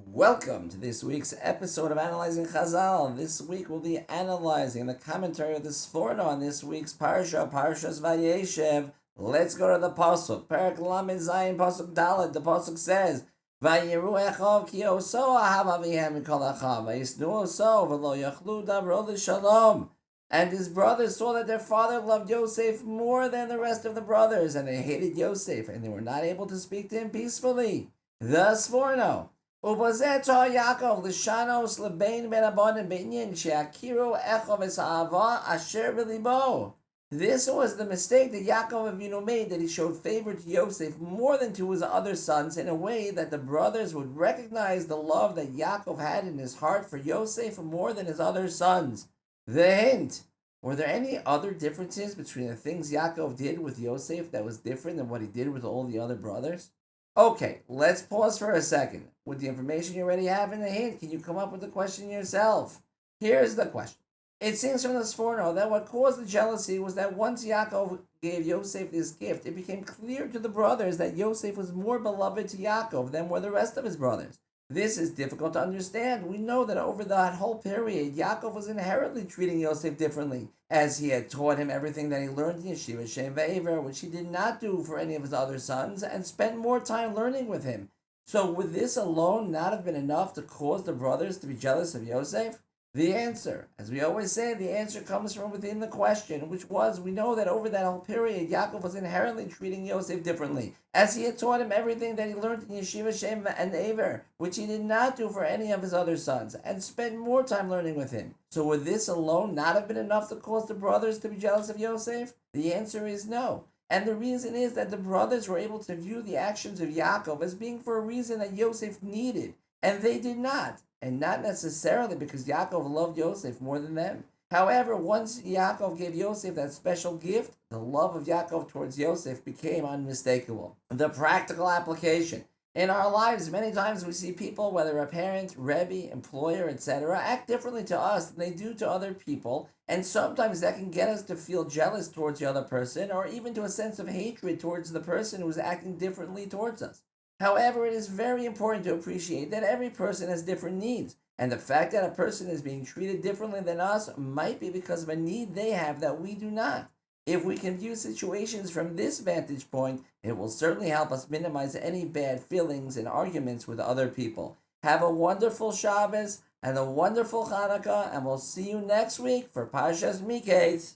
Welcome to this week's episode of Analyzing Chazal. This week we'll be analyzing the commentary of the Sforno on this week's Parsha, Parshas Vayeshev. Let's go to the Pasuk. Perak Lamed Zayin, Pasuk Dalet. The Pasuk says, Vayiru echov ki oso ahav avihem mikol achav, vayisnu oso v'lo yachlu davro l'shalom. And his brothers saw that their father loved Yosef more than the rest of the brothers, and they hated Yosef, and they were not able to speak to him peacefully. The Sforno. ובזה יעקב לשנוס לבין בן הבנים בעניין שיכירו אחד את האהבה אשר בליבו. This was the mistake that Yaakov Avinu made, that he showed favor to Yosef more than to his other sons in a way that the brothers would recognize the love that Yaakov had in his heart for Yosef more than his other sons. The hint. Were there any other differences between the things Yaakov did with Yosef that was different than what he did with all the other brothers? Okay, let's pause for a second. With the information you already have in the hint, can you come up with the question yourself? Here's the question. It seems from the Sforno that what caused the jealousy was that once Yaakov gave Yosef this gift, it became clear to the brothers that Yosef was more beloved to Yaakov than were the rest of his brothers. This is difficult to understand. We know that over that whole period, Yaakov was inherently treating Yosef differently, as he had taught him everything that he learned in Yeshiva Shem Ve'ever, which he did not do for any of his other sons, and spent more time learning with him. So would this alone not have been enough to cause the brothers to be jealous of Yosef? The answer, as we always say, the answer comes from within the question, which was, we know that over that whole period, Yaakov was inherently treating Yosef differently, as he had taught him everything that he learned in Yeshiva Shem and Aver, which he did not do for any of his other sons, and spent more time learning with him. So would this alone not have been enough to cause the brothers to be jealous of Yosef? The answer is no. And the reason is that the brothers were able to view the actions of Yaakov as being for a reason that Yosef needed, and they did not. And not necessarily because Yaakov loved Yosef more than them. However, once Yaakov gave Yosef that special gift, the love of Yaakov towards Yosef became unmistakable. The practical application. In our lives, many times we see people, whether a parent, rebbe, employer, etc., act differently to us than they do to other people, and sometimes that can get us to feel jealous towards the other person, or even to a sense of hatred towards the person who is acting differently towards us. However, it is very important to appreciate that every person has different needs, and the fact that a person is being treated differently than us might be because of a need they have that we do not. If we can view situations from this vantage point, it will certainly help us minimize any bad feelings and arguments with other people. Have a wonderful Shabbos and a wonderful Hanukkah, and we'll see you next week for Parshas Miketz.